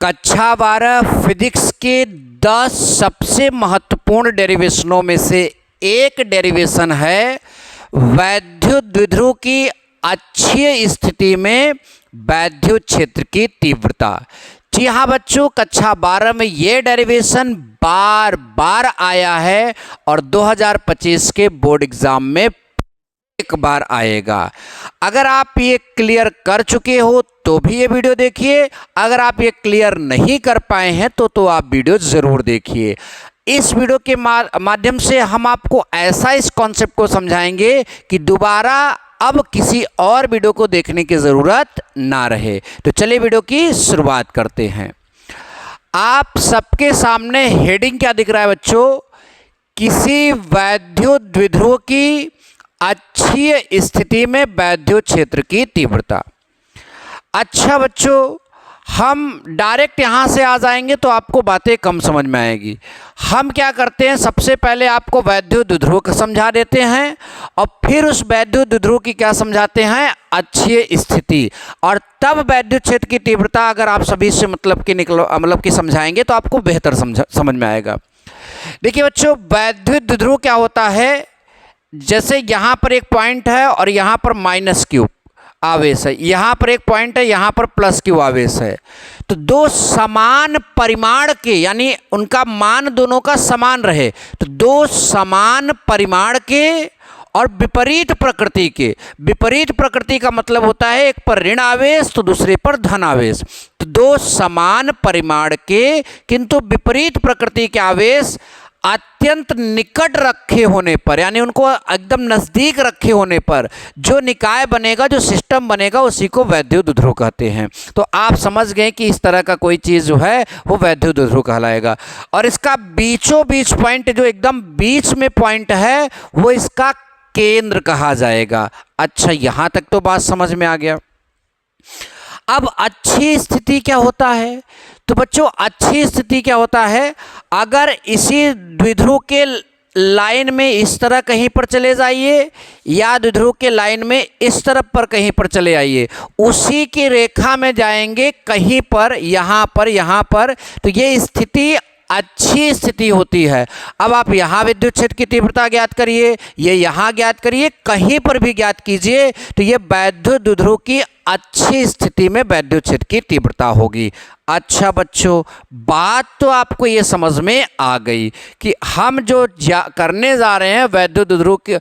कक्षा 12 फिजिक्स के 10 सबसे महत्वपूर्ण डेरिवेशनों में से एक डेरिवेशन है वैद्युत द्विध्रुव की अक्षीय स्थिति में वैद्युत क्षेत्र की तीव्रता। जी हाँ बच्चों, कक्षा 12 में ये डेरिवेशन बार बार आया है और 2025 के बोर्ड एग्जाम में एक बार आएगा। अगर आप ये क्लियर कर चुके हो तो भी ये वीडियो देखिए, अगर आप ये क्लियर नहीं कर पाए हैं तो आप वीडियो ज़रूर देखिए। इस वीडियो के माध्यम से हम आपको ऐसा इस कॉन्सेप्ट को समझाएंगे कि दोबारा अब किसी और वीडियो को देखने की ज़रूरत ना रहे। तो चलिए वीडियो की शुरुआत करते हैं। आप सबके सामने हेडिंग क्या दिख रहा है बच्चों? किसी वैद्युत द्विध्रुव की अक्षीय स्थिति में वैद्युत क्षेत्र की तीव्रता। अच्छा बच्चों, हम डायरेक्ट यहाँ से आ जाएंगे तो आपको बातें कम समझ में आएगी। हम क्या करते हैं, सबसे पहले आपको वैद्युत द्विध्रुव का समझा देते हैं और फिर उस वैद्युत द्विध्रुव की क्या समझाते हैं, अक्षीय स्थिति, और तब वैद्युत क्षेत्र की तीव्रता अगर आप सभी से मतलब कि समझाएंगे तो आपको बेहतर समझ में आएगा। देखिए बच्चों, वैद्युत द्विध्रुव क्या होता है, जैसे यहाँ पर एक पॉइंट है और यहाँ पर माइनस क्यू आवेश है, यहाँ पर एक पॉइंट है, यहाँ पर प्लस क्यू आवेश है। तो दो समान परिमाण के, यानी उनका मान दोनों का समान रहे, तो दो समान परिमाण के और विपरीत प्रकृति के। विपरीत प्रकृति का मतलब होता है एक पर ऋण आवेश तो दूसरे पर धन आवेश। तो दो समान परिमाण के किंतु विपरीत प्रकृति के आवेश अत्यंत निकट रखे होने पर, यानी उनको एकदम नज़दीक रखे होने पर जो निकाय बनेगा, जो सिस्टम बनेगा, उसी को वैद्युत द्विध्रुव कहते हैं। तो आप समझ गए कि इस तरह का कोई चीज़ जो है वो वैद्युत द्विध्रुव कहलाएगा। और इसका बीचों बीच पॉइंट, जो एकदम बीच में पॉइंट है, वो इसका केंद्र कहा जाएगा। अच्छा, यहाँ तक तो बात समझ में आ गया। अब अच्छी स्थिति क्या होता है? तो बच्चों, अच्छी स्थिति क्या होता है, अगर इसी द्विध्रुव के लाइन में इस तरह कहीं पर चले जाइए या द्विध्रुव के लाइन में इस तरफ पर कहीं पर चले आइए, उसी की रेखा में जाएंगे कहीं पर, यहाँ पर, तो ये स्थिति अच्छी स्थिति होती है। अब आप यहाँ विद्युत क्षेत्र की तीव्रता ज्ञात करिए, ये यहाँ ज्ञात करिए, कहीं पर भी ज्ञात कीजिए, तो ये वैद्युत द्विध्रुव की अच्छी स्थिति में वैद्युत क्षेत्र की तीव्रता होगी। अच्छा बच्चों, बात तो आपको ये समझ में आ गई कि हम जो करने जा रहे हैं वैद्युत द्विध्रुव की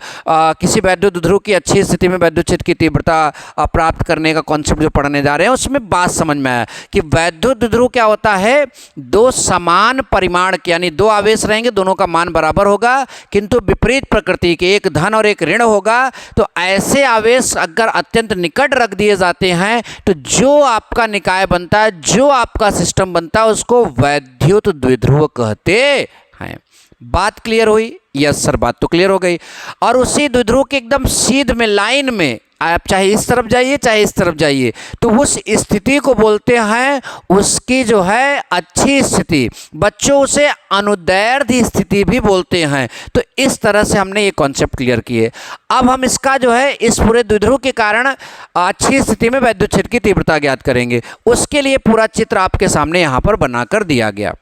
किसी वैद्युत द्विध्रुव की अच्छी स्थिति में वैद्युत क्षेत्र की तीव्रता प्राप्त करने का कॉन्सेप्ट जो पढ़ने जा रहे हैं, उसमें बात समझ में आया कि वैद्युत द्विध्रुव क्या होता है, दो समान परिमाण के, यानी दो आवेश रहेंगे, दोनों का मान बराबर होगा, किंतु विपरीत प्रकृति के, एक धन और एक ऋण होगा। तो ऐसे आवेश अगर अत्यंत निकट रख दिए जाते हैं तो जो आपका निकाय बनता है, जो आपका सिस्टम बनता है, उसको वैद्युत द्विध्रुव कहते हैं। बात क्लियर हुई? यस सर, बात तो क्लियर हो गई। और उसी द्विध्रुव के एकदम सीध में, लाइन में, आप चाहे इस तरफ जाइए चाहे इस तरफ जाइए, तो उस स्थिति को बोलते हैं, उसकी जो है अच्छी स्थिति। बच्चों उसे अनुदैर्ध्य स्थिति भी बोलते हैं। तो इस तरह से हमने ये कॉन्सेप्ट क्लियर किए। अब हम इसका जो है इस पूरे द्विध्रुव के कारण अच्छी स्थिति में वैद्युत क्षेत्र की तीव्रता ज्ञात करेंगे। उसके लिए पूरा चित्र आपके सामने यहाँ पर बनाकर दिया गया।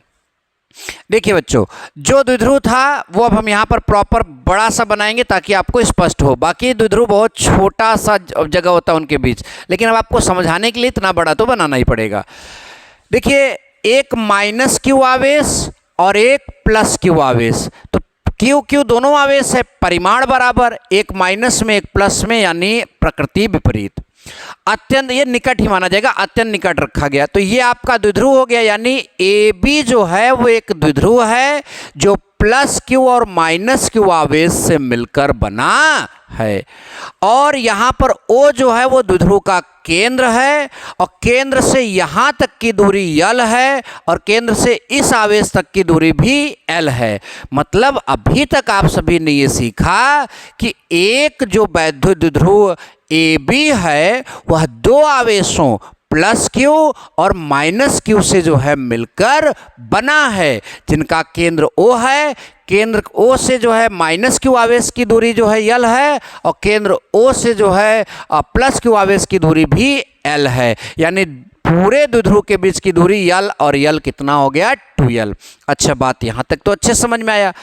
देखिए बच्चों, जो द्विध्रुव था वो अब हम यहाँ पर प्रॉपर बड़ा सा बनाएंगे ताकि आपको स्पष्ट हो। बाकी द्विध्रुव बहुत छोटा सा जगह होता है उनके बीच, लेकिन अब आपको समझाने के लिए इतना बड़ा तो बनाना ही पड़ेगा। देखिए, एक माइनस क्यू आवेश और एक प्लस क्यू आवेश, तो क्यू दोनों आवेश है, परिमाण बराबर, एक माइनस में एक प्लस में, यानी प्रकृति विपरीत। अत्यंत, ये निकट ही माना जाएगा, अत्यंत निकट रखा गया। तो ये आपका द्विध्रुव हो गया, यानी ए बी जो है वो एक द्विध्रुव है जो प्लस क्यू और माइनस क्यू आवेश से मिलकर बना है। और यहाँ पर O जो है वो द्विध्रुव का केंद्र है और केंद्र से यहाँ तक की दूरी L है और केंद्र से इस आवेश तक की दूरी भी L है। मतलब अभी तक आप सभी ने ये सीखा कि एक जो वैद्युत द्विध्रुव AB है वह दो आवेशों प्लस क्यू और माइनस क्यू से जो है मिलकर बना है, जिनका केंद्र O है। केंद्र O से जो है माइनस क्यू आवेश की दूरी जो है L है और केंद्र O से जो है प्लस क्यू आवेश की दूरी भी L है। यानी पूरे द्विध्रुव के बीच की दूरी यल और यल कितना हो गया 2l। अच्छा, बात यहां तक तो अच्छे समझ में आया।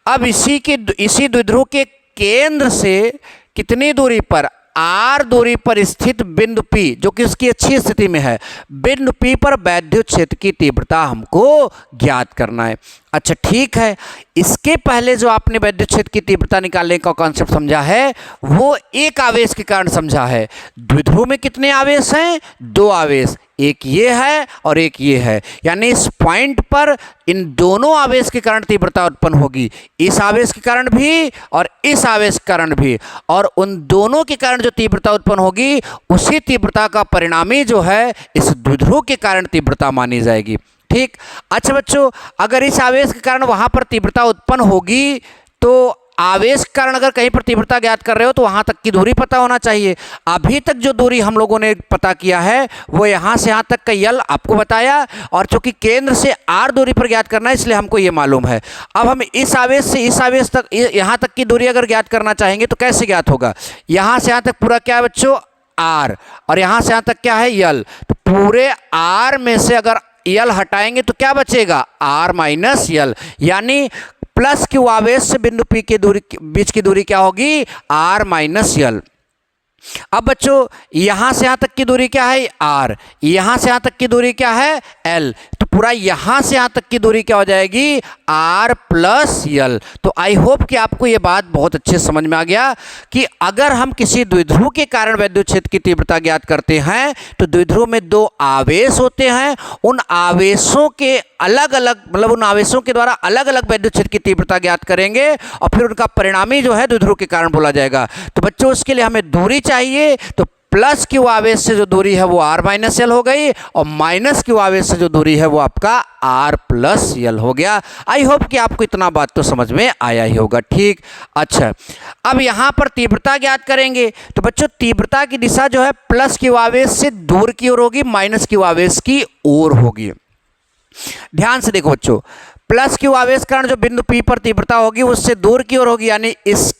अब इसी द्विध्रुव के केंद्र से कितनी दूरी पर, r दूरी पर स्थित बिंदु P, जो कि उसकी अच्छी स्थिति में है, बिंदु P पर वैद्युत क्षेत्र की तीव्रता हमको ज्ञात करना है। अच्छा ठीक है, इसके पहले जो आपने वैद्युत क्षेत्र की तीव्रता निकालने का कॉन्सेप्ट समझा है वो एक आवेश के कारण समझा है। द्विध्रुव में कितने आवेश हैं, 2 आवेश, एक ये है और एक ये है, यानी इस पॉइंट पर इन दोनों आवेश के कारण तीव्रता उत्पन्न होगी, इस आवेश के कारण भी और इस आवेश के कारण भी, और उन दोनों के कारण जो तीव्रता उत्पन्न होगी उसी तीव्रता का परिणामी जो है इस द्विध्रुव के कारण तीव्रता मानी जाएगी। ठीक। अच्छा बच्चों, अगर इस आवेश के कारण वहां पर तीव्रता उत्पन्न होगी तो आवेश के कारण अगर कहीं पर तीव्रता ज्ञात कर रहे हो तो वहां तक की दूरी पता होना चाहिए। अभी तक जो दूरी हम लोगों ने पता किया है वो यहां से यहां तक का यल आपको बताया, और चूंकि केंद्र से r दूरी पर ज्ञात करना है इसलिए हमको ये मालूम है। अब हम इस आवेश से इस आवेश तक यहां तक की दूरी अगर ज्ञात करना चाहेंगे तो कैसे ज्ञात होगा, यहां से यहां तक पूरा क्या है बच्चों r, और यहां से यहां तक क्या है यल, तो पूरे r में से अगर यल हटाएंगे तो क्या बचेगा, r माइनस यल, यानी प्लस क्यू आवेश से बिंदु P के बीच की दूरी क्या होगी, r माइनस यल। अब बच्चों यहां से यहां तक की दूरी क्या है r, यहां से यहां तक की दूरी क्या है l, तो पूरा यहां से यहां तक की दूरी क्या हो जाएगी r प्लस यल। तो आई होप कि आपको यह बात बहुत अच्छे समझ में आ गया कि अगर हम किसी द्विध्रुव के कारण वैद्युत क्षेत्र की तीव्रता ज्ञात करते हैं तो द्विध्रुव में 2 आवेश होते हैं, उन आवेशों के अलग अलग मतलब उन आवेशों के द्वारा अलग अलग वैद्युत क्षेत्र की तीव्रता ज्ञात करेंगे और फिर उनका परिणामी जो है द्विध्रुव के कारण बोला जाएगा। तो बच्चों उसके लिए हमें दूरी चाहिए, तो प्लस क्यू आवेश से जो दूरी है वो r माइनस यल हो गई और माइनस क्यू आवेश से जो दूरी है वो आपका r प्लस यल हो गया। आई होप कि आपको इतना बात तो समझ में आया ही होगा। ठीक। अच्छा, अब यहां पर तीव्रता ज्ञात करेंगे तो बच्चों तीव्रता की दिशा जो है प्लस क्यू आवेश से दूर की ओर होगी, माइनस क्यू आवेश की ओर होगी। ध्यान से देखो बच्चों, प्लस क्यू आवेश कारण जो बिंदु P पर तीव्रता होगी उससे दूर की ओर होगी, यानी इस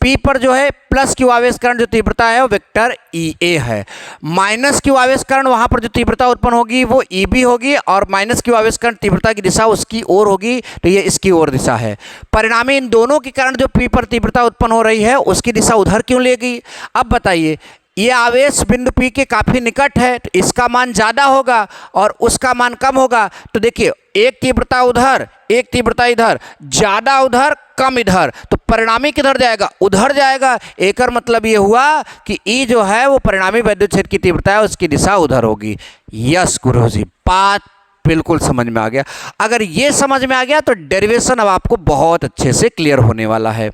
P पर जो है प्लस क्यू आवेश कारण जो तीव्रता है वो वेक्टर EA है। माइनस क्यू आवेश कारण वहां पर जो तीव्रता उत्पन्न होगी वो EB होगी, और माइनस क्यू आवेश कारण तीव्रता की दिशा उसकी ओर होगी, तो ये इसकी ओर दिशा है। परिणामी इन दोनों के कारण जो P पर तीव्रता उत्पन्न हो रही है उसकी दिशा उधर क्यों लेगी। अब बताइए, ये आवेश बिंदु P के काफी निकट है तो इसका मान ज्यादा होगा और उसका मान कम होगा। तो देखिए एक तीव्रता उधर एक तीव्रता इधर, ज्यादा उधर कम इधर, तो परिणामी किधर जाएगा, उधर जाएगा। एक मतलब ये हुआ कि E जो है वो परिणामी वैद्युत क्षेत्र की तीव्रता है उसकी दिशा उधर होगी। यस गुरुजी, बात बिल्कुल समझ में आ गया। अगर ये समझ में आ गया तो डेरिवेशन अब आपको बहुत अच्छे से क्लियर होने वाला है।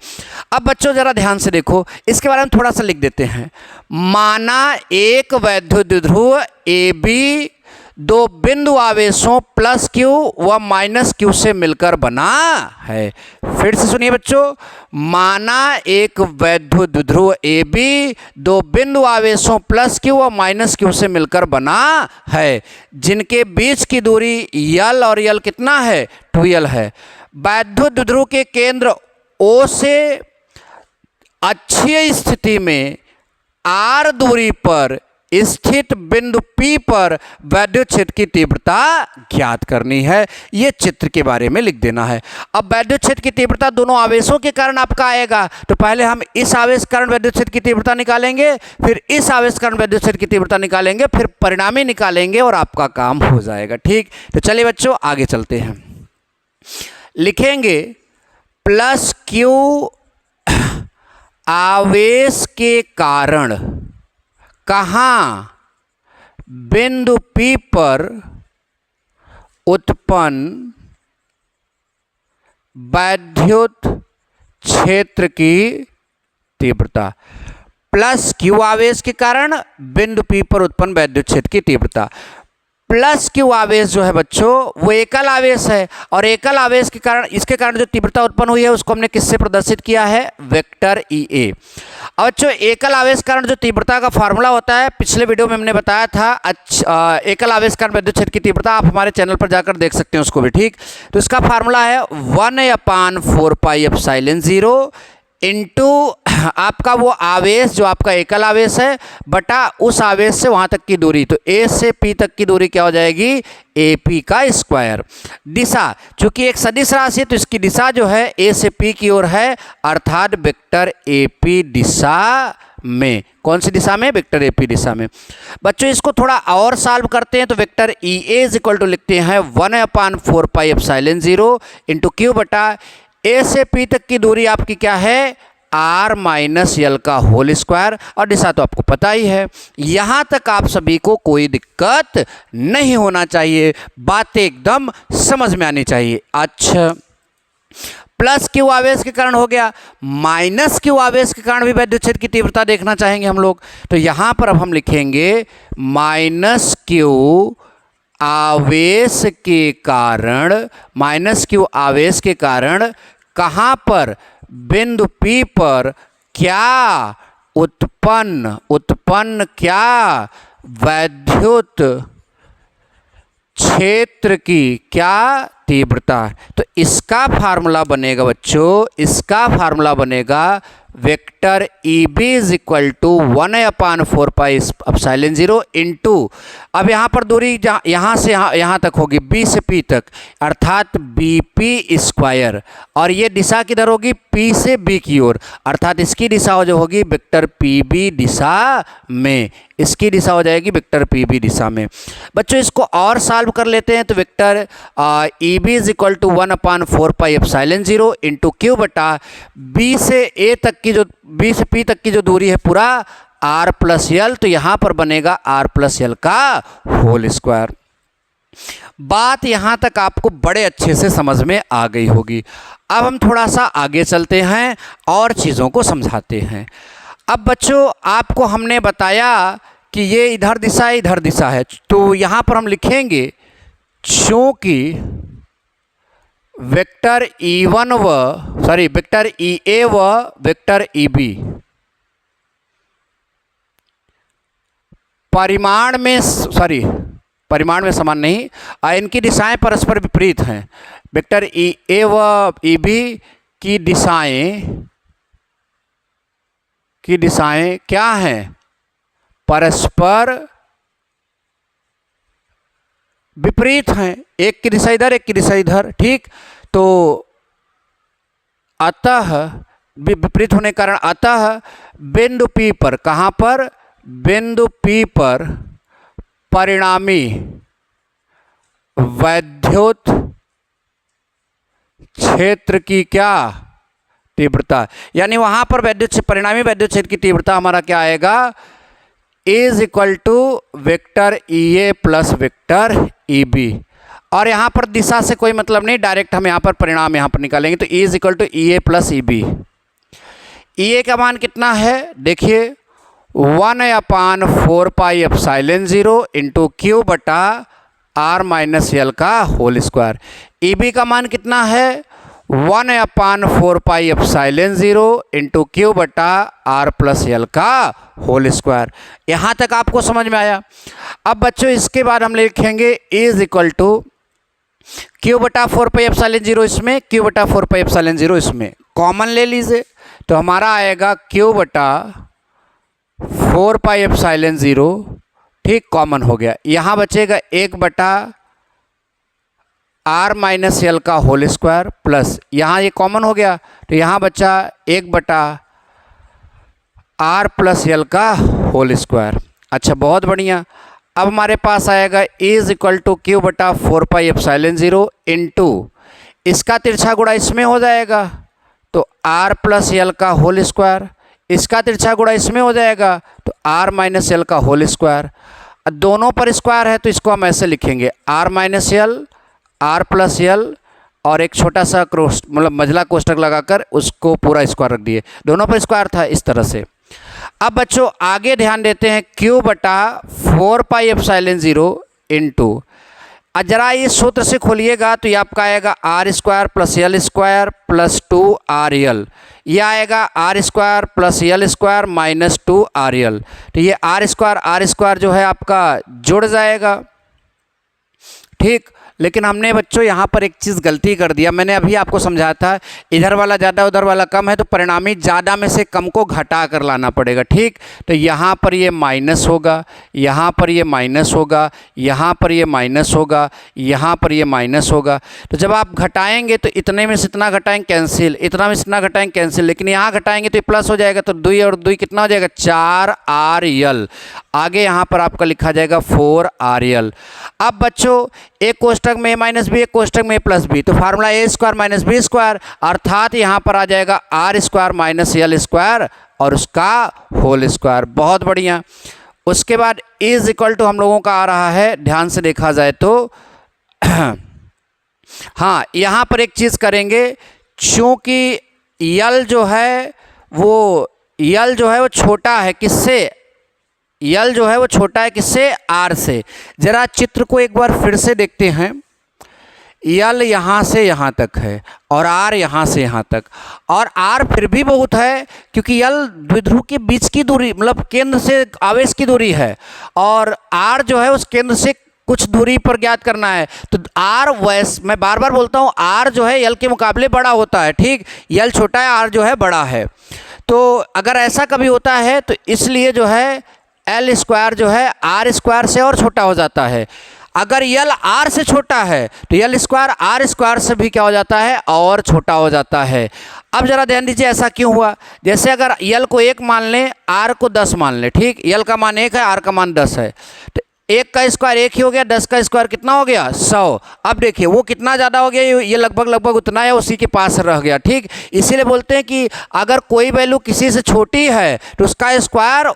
अब बच्चों जरा ध्यान से देखो, इसके बारे में थोड़ा सा लिख देते हैं। माना एक वैद्युत द्विध्रुव AB 2 बिंदु आवेशों प्लस Q व माइनस Q से मिलकर बना है। फिर से सुनिए बच्चों, माना एक वैद्युत द्विध्रुव AB 2 बिंदु आवेशों प्लस Q व माइनस Q से मिलकर बना है, जिनके बीच की दूरी L और L कितना है 2L है। वैद्युत द्विध्रुव के केंद्र O से अक्षीय स्थिति में R दूरी पर स्थित बिंदु P पर वैद्युत क्षेत्र की तीव्रता ज्ञात करनी है। यह चित्र के बारे में लिख देना है। अब वैद्युत क्षेत्र की तीव्रता दोनों आवेशों के कारण आपका आएगा, तो पहले हम इस आवेश कारण वैद्युत क्षेत्र की तीव्रता निकालेंगे, फिर इस आवेश कारण वैद्युत क्षेत्र की तीव्रता निकालेंगे, फिर परिणामी निकालेंगे और आपका काम हो जाएगा। ठीक, तो चलिए बच्चों आगे चलते हैं। लिखेंगे प्लस Q आवेश के कारण कहाँ बिंदु P पर उत्पन्न वैद्युत क्षेत्र की तीव्रता। प्लस Q आवेश के कारण बिंदु P पर उत्पन्न वैद्युत क्षेत्र की तीव्रता। प्लस Q आवेश जो है बच्चों वो एकल आवेश है, और एकल आवेश के कारण इसके कारण जो तीव्रता उत्पन्न हुई है उसको हमने किससे प्रदर्शित किया है, वेक्टर EA। अब बच्चों एकल आवेश कारण जो तीव्रता का फार्मूला होता है पिछले वीडियो में हमने बताया था। एकल आवेश कारण वैद्युत क्षेत्र की तीव्रता आप हमारे चैनल पर जाकर देख सकते हैं उसको भी। ठीक, तो इसका फार्मूला है 1/4 पाई एप्सिलॉन 0 इंटू आपका वो आवेश जो आपका एकल आवेश है बटा उस आवेश से वहाँ तक की दूरी, तो ए से पी तक की दूरी क्या हो जाएगी, ए पी का स्क्वायर। दिशा, चूंकि एक सदिश राशि है तो इसकी दिशा जो है ए से पी की ओर है, अर्थात वेक्टर ए पी दिशा में। कौन सी दिशा में, वेक्टर ए पी दिशा में। बच्चों इसको थोड़ा और सॉल्व करते हैं तो vector E A is equal to लिखते हैं 1/4 पाई एप्सिलॉन 0 इंटू क्यू बटा ए से पी तक की दूरी आपकी क्या है, आर माइनस यल का होल स्क्वायर, और दिशा तो आपको पता ही है। यहां तक आप सभी को कोई दिक्कत नहीं होना चाहिए, बातें एकदम समझ में आनी चाहिए। अच्छा, प्लस क्यू आवेश के कारण हो गया, माइनस क्यू आवेश के कारण भी विद्युत क्षेत्र की तीव्रता देखना चाहेंगे हम लोग, तो यहां पर अब हम लिखेंगे माइनस क्यू आवेश के कारण, माइनस क्यू आवेश के कारण कहां पर, बिंदु P पर क्या उत्पन्न क्या वैद्युत क्षेत्र की क्या तीव्रता। तो इसका फार्मूला बनेगा बच्चों, इसका फार्मूला बनेगा vector E B is equal to 1/4 pi epsilon 0 into, अब यहाँ पर दूरी यहाँ से यहाँ तक होगी बी से पी तक, अर्थात बी पी स्क्वायर, और ये दिशा किधर होगी, पी से बी की ओर, अर्थात इसकी दिशा जो होगी वेक्टर पी बी दिशा में, इसकी दिशा हो जाएगी वेक्टर पी बी दिशा में। बच्चों इसको और सॉल्व कर लेते हैं तो vector E B is equal to 1/4 pi epsilon 0 into Q बटा बी से ए तक की जो, बी से पी तक की जो दूरी है पूरा आर प्लस यल, तो यहां पर बनेगा आर प्लस यल का होल स्क्वायर। बात यहां तक आपको बड़े अच्छे से समझ में आ गई होगी। अब हम थोड़ा सा आगे चलते हैं और चीज़ों को समझाते हैं। अब बच्चों आपको हमने बताया कि ये इधर दिशा है, तो यहां पर हम लिखेंगे चूंकि वेक्टर E1 वेक्टर EA व वेक्टर EB परिमाण में समान नहीं, इनकी दिशाएं परस्पर विपरीत हैं। वेक्टर EA व EB की दिशाएं क्या हैं, परस्पर विपरीत हैं, एक की दिशा इधर एक की दिशा इधर, ठीक। तो अतः विपरीत होने के कारण अतः बिंदु P पर, कहां पर, बिंदु P पर परिणामी वैद्युत क्षेत्र की क्या तीव्रता, यानी वहां पर परिणामी वैद्युत क्षेत्र की तीव्रता हमारा क्या आएगा, is equal to vector EA plus vector EB, और यहाँ पर दिशा से कोई मतलब नहीं, डायरेक्ट हम यहाँ पर परिणाम यहाँ पर निकालेंगे, तो E is equal to EA plus EB। EA का मान कितना है, देखिए 1/4 पाई एप्सिलॉन 0 इंटू क्यू बटा आर माइनस यल का होल स्क्वायर। EB का मान कितना है, 1/4 पाई एप्सिलॉन 0 इंटू क्यू बटा आर प्लस यल का होल स्क्वायर। यहाँ तक आपको समझ में आया। अब बच्चों इसके बाद हम लिखेंगे इज इक्वल टू क्यू बटा 4 पाई एप्सिलॉन 0 इसमें, क्यू बटा 4 पाई एप्सिलॉन 0 इसमें, कॉमन ले लीजिए तो हमारा आएगा क्यू बटा 4 पाई एप्सिलॉन 0, ठीक, कॉमन हो गया। यहाँ बचेगा 1 बटा आर माइनस यल का होल स्क्वायर प्लस, यहाँ ये कॉमन हो गया तो यहाँ बचा 1 बटा आर प्लस यल का होल स्क्वायर। अच्छा, बहुत बढ़िया। अब हमारे पास आएगा इज इक्वल टू क्यू बटा 4 पाई एप्सिलॉन 0 इंटू इसका तिरछा गुणा इसमें हो जाएगा तो आर प्लस यल का होल स्क्वायर, इसका तिरछा गुणा इसमें हो जाएगा तो आर माइनस यल का होल स्क्वायर। दोनों पर स्क्वायर है तो इसको हम ऐसे लिखेंगे R minus L R plus L और एक छोटा सा क्रॉस मतलब मझला कोष्ठक लगाकर उसको पूरा स्क्वायर रख दिए, दोनों पर स्क्वायर था इस तरह से। अब बच्चों आगे ध्यान देते हैं क्यू बटा 4 पाई एप्सिलॉन 0 इंटू, जरा ये सूत्र से खोलिएगा तो ये आपका आएगा R square plus L square plus 2 R L, यह आएगा R square plus L square minus 2 R L. तो ये आर स्क्वायर जो है आपका जुड़ जाएगा, ठीक। लेकिन हमने बच्चों यहाँ पर एक चीज़ गलती कर दिया। मैंने अभी आपको समझाया था इधर वाला ज़्यादा उधर वाला कम है, तो परिणामी ज़्यादा में से कम को घटा कर लाना पड़ेगा। ठीक, तो यहाँ पर ये माइनस होगा, यहाँ पर ये माइनस होगा, यहाँ पर ये माइनस होगा, यहाँ पर ये माइनस होगा। तो जब आप घटाएंगे तो इतने में से इतना घटाएंगे कैंसिल, इतना में से इतना घटाएंगे कैंसिल, लेकिन यहाँ घटाएंगे तो ये प्लस हो जाएगा। तो 2 और 2 कितना हो जाएगा 4RL। आगे यहाँ पर आपका लिखा जाएगा 4RL। अब बच्चों एक कोष्टक में a माइनस बी, एक कोष्टक में a प्लस बी, तो formula a square minus B square, अर्थात यहाँ पर आ जाएगा R square minus L square और उसका होल स्क्वायर। बहुत बढ़िया। उसके बाद इज इक्वल टू हम लोगों का आ रहा है, ध्यान से देखा जाए तो हाँ, यहाँ पर एक चीज़ करेंगे, चूँकि यल जो है वो छोटा है किससे, यल जो है वो छोटा है किससे, आर से। ज़रा चित्र को एक बार फिर से देखते हैं। यल यहाँ से यहाँ तक है और आर यहाँ से यहाँ तक, और आर फिर भी बहुत है क्योंकि यल द्विध्रुव के बीच की दूरी, मतलब केंद्र से आवेश की दूरी है, और आर जो है उस केंद्र से कुछ दूरी पर ज्ञात करना है। तो आर वैसे, मैं बार बार बोलता हूँ, आर जो है यल के मुकाबले बड़ा होता है। ठीक, यल छोटा है, आर जो है बड़ा है। तो अगर ऐसा कभी होता है तो इसलिए जो है एल स्क्वायर जो है आर स्क्वायर से और छोटा हो जाता है। अगर यल आर से छोटा है तो यल स्क्वायर आर स्क्वायर से भी क्या हो जाता है, और छोटा हो जाता है। अब ज़रा ध्यान दीजिए ऐसा क्यों हुआ। जैसे अगर यल को 1 मान लें, आर को 10 मान लें। ठीक, यल का मान 1 है, आर का मान 10 है, तो 1 का स्क्वायर 1 ही हो गया, 10 का स्क्वायर कितना हो गया 100। अब देखिए वो कितना ज़्यादा हो गया, ये लगभग उतना है, उसी के पास रह गया। ठीक, इसीलिए बोलते हैं कि अगर कोई वैल्यू किसी से छोटी है तो उसका स्क्वायर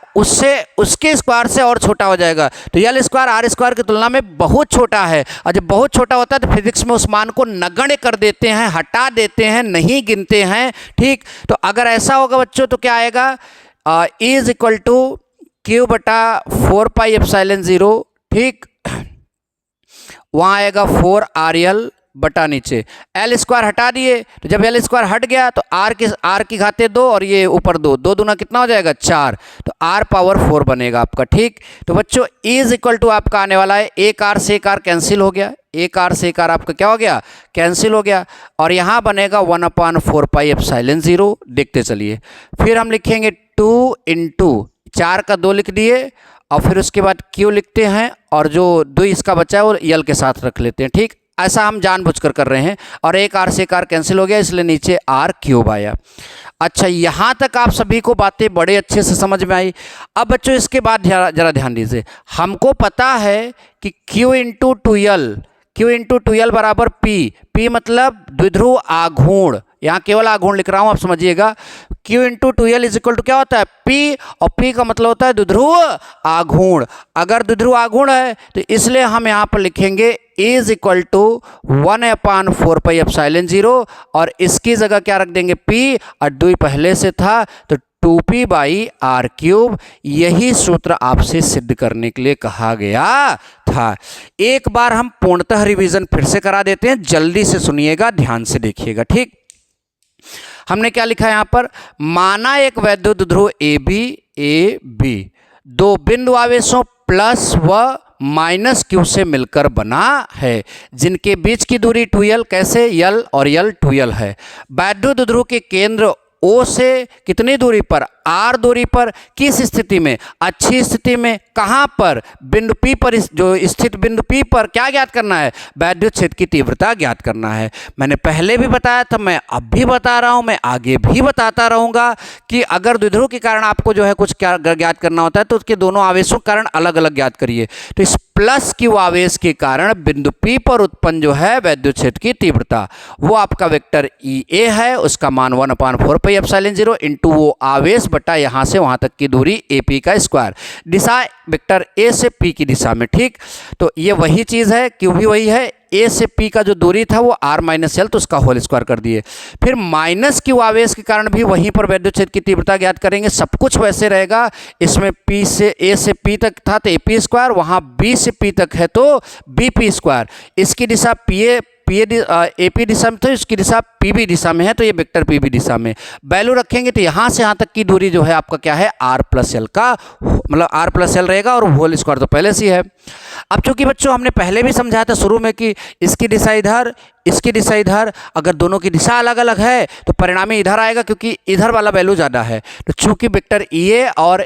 उसके स्क्वायर से और छोटा हो जाएगा। तो यल स्क्वायर आर स्क्वायर की तुलना में बहुत छोटा है, और जब बहुत छोटा होता है तो फिजिक्स में उस मान को नगण्य कर देते हैं, हटा देते हैं, नहीं गिनते हैं। ठीक, तो अगर ऐसा होगा बच्चों तो क्या आएगा, इज इक्वल टू क्यू बटा 4πε0। ठीक, वहाँ आएगा 4RL बटा नीचे एल स्क्वायर हटा दिए, तो जब एल स्क्वायर हट गया तो आर की घाते 2 और ये ऊपर 2, 2 दूना कितना हो जाएगा 4, तो r पावर 4 बनेगा आपका। ठीक, तो बच्चों इज इक्वल टू आपका आने वाला है, एक आर से एक आर कैंसिल हो गया, एक आर से एक आर आपका क्या हो गया, कैंसिल हो गया, और यहाँ बनेगा 1/4πε0। देखते चलिए, फिर हम लिखेंगे 2 × 4 का 2 लिख दिए, और फिर उसके बाद क्यू लिखते हैं, और जो 2 इसका बचा है वो यल के साथ रख लेते हैं। ठीक, ऐसा हम जानबूझकर कर रहे हैं, और एक आर से एक आर कैंसिल हो गया, इसलिए नीचे आर क्यूब आया। अच्छा, यहाँ तक आप सभी को बातें बड़े अच्छे से समझ में आई। अब बच्चों इसके बाद जरा ध्यान दीजिए, हमको पता है कि Q × 2L बराबर P मतलब द्विध्रुव आघूर्ण, यहाँ केवल आघूर्ण लिख रहा हूँ, आप समझिएगा। Q × 2L is equal to क्या होता है, P, और P का मतलब होता है द्विध्रुव आघूर्ण। अगर द्विध्रुव आघूर्ण है तो इसलिए हम यहाँ पर लिखेंगे इज इक्वल टू 1/4πε0, और इसकी जगह क्या रख देंगे P, और 2 पहले से था तो 2P/r³। यही सूत्र आपसे सिद्ध करने के लिए कहा गया था। एक बार हम पूर्णतः रिवीजन फिर से करा देते हैं, जल्दी से सुनिएगा, ध्यान से देखिएगा। ठीक, हमने क्या लिखा है यहाँ पर, माना एक वैद्युत ध्रुव ए बी 2 बिंदु आवेशों प्लस व माइनस क्यू से मिलकर बना है, जिनके बीच की दूरी 2L, कैसे, यल और यल 2L है। वैद्युत ध्रुव के केंद्र O से कितनी दूरी पर, R दूरी पर, किस स्थिति में, अच्छी स्थिति में, कहाँ पर, बिंदु P पर, जो स्थित बिंदु P पर क्या ज्ञात करना है, वैद्युत क्षेत्र की तीव्रता ज्ञात करना है। मैंने पहले भी बताया था, मैं अब भी बता रहा हूँ, मैं आगे भी बताता रहूँगा कि अगर द्विध्रुव के कारण आपको जो है कुछ ज्ञात करना होता है तो उसके दोनों आवेशों के कारण अलग अलग ज्ञात करिए। तो इस प्लस क्यू आवेश के कारण बिंदु P पर उत्पन्न जो है वैद्युत क्षेत्र की तीव्रता, वो आपका वेक्टर EA है, उसका मान 1/4πε0 इंटू वो आवेश बटा यहाँ से वहाँ तक की दूरी AP का स्क्वायर, दिशा वेक्टर A से P की दिशा में। ठीक, तो ये वही चीज़ है, Q भी वही है, A से P का जो दूरी था वो R-L, तो उसका होल स्क्वायर कर दिए। फिर माइनस Q आवेश के कारण भी वहीं पर वैद्युत क्षेत्र की तीव्रता ज्ञात करेंगे, सब कुछ वैसे रहेगा। इसमें A से P तक था तो AP स्क्वायर, वहाँ B से P तक है तो BP स्क्वायर, इसकी दिशा AP दिशा में तो इसकी दिशा PB दिशा में है, तो ये वेक्टर PB दिशा में वैल्यू रखेंगे तो यहाँ से यहाँ तक की दूरी जो है आपका क्या है R+L का, मतलब R+L रहेगा और होल स्क्वायर तो पहले से ही है। अब चूंकि बच्चों हमने पहले भी समझाया था शुरू में कि इसकी दिशा इधर, इसकी दिशा इधर, अगर दोनों की दिशा अलग अलग है तो परिणामी इधर आएगा क्योंकि इधर वाला वैल्यू ज़्यादा है। तो चूंकि वेक्टर EA और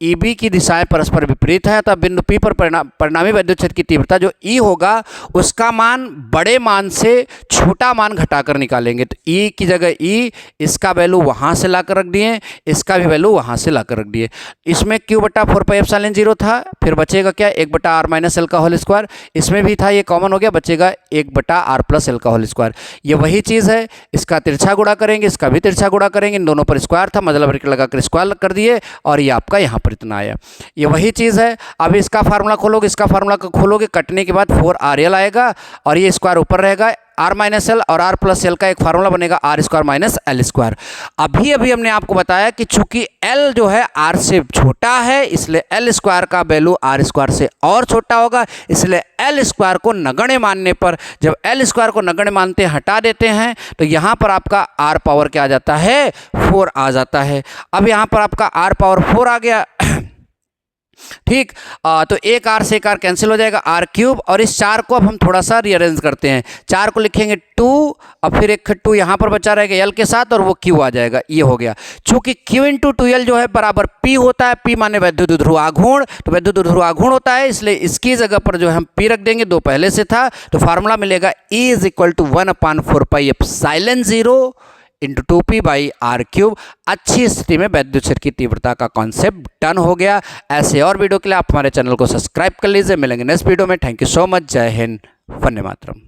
EB की दिशाएं परस्पर विपरीत हैं, तो बिंदु P पर परिणामी विद्युत क्षेत्र की तीव्रता जो E होगा उसका मान बड़े मान से छोटा मान घटाकर निकालेंगे। तो E की जगह E, इसका वैल्यू वहाँ से ला कर रख दिए, इसका भी वैल्यू वहाँ से ला कर रख दिए। इसमें Q/4πε0 था, फिर बचेगा क्या 1/r-l का होल स्क्वायर, इसमें भी था, ये कॉमन हो गया, बचेगा 1/r+l का होल स्क्वायर। ये वही चीज़ है, इसका तिरछा गुणा करेंगे, इसका भी तिरछा गुणा करेंगे, इन दोनों पर स्क्वायर था, मतलब ब्रैकेट लगाकर स्क्वायर कर दिए और ये आपका यहाँ पर इतना आया। ये वही चीज़ है। अब इसका फार्मूला खोलोगे, इसका फार्मूला खोलोगे, कटने के बाद 4rl आएगा और ये स्क्वायर ऊपर रहेगा, r-l और r+l का एक फार्मूला बनेगा r² - l²। अभी हमने आपको बताया कि चूंकि l जो है r से छोटा है इसलिए l² का वैल्यू r² से और छोटा होगा, इसलिए l² को नगण्य मानने पर, जब l² को नगण्य मानते हटा देते हैं तो यहाँ पर आपका r पावर क्या आ जाता है, 4 आ जाता है। अब यहाँ पर आपका r पावर 4 आ गया, ठीक। तो एक r से एक r कैंसिल हो जाएगा, r³ और इस 4 को अब हम थोड़ा सा रीअरेंज करते हैं। 4 को लिखेंगे 2 और फिर एक 2 यहाँ पर बचा रहेगा l के साथ और वो q आ जाएगा, ये हो गया। चूंकि q × 2l जो है बराबर p होता है, p माने वैद्युत द्विध्रुव आघूर्ण, तो वैद्युत द्विध्रुव आघूर्ण होता है, इसलिए इसकी जगह पर जो है हम p रख देंगे, 2 पहले से था, तो फार्मूला मिलेगा E = 1/4πε0 × 2p/r³। अच्छी स्थिति में वैद्युत क्षेत्र की तीव्रता का कॉन्सेप्ट डन हो गया। ऐसे और वीडियो के लिए आप हमारे चैनल को सब्सक्राइब कर लीजिए। मिलेंगे नेक्स्ट वीडियो में। Thank you so much. जय हिंद, वंदे मातरम।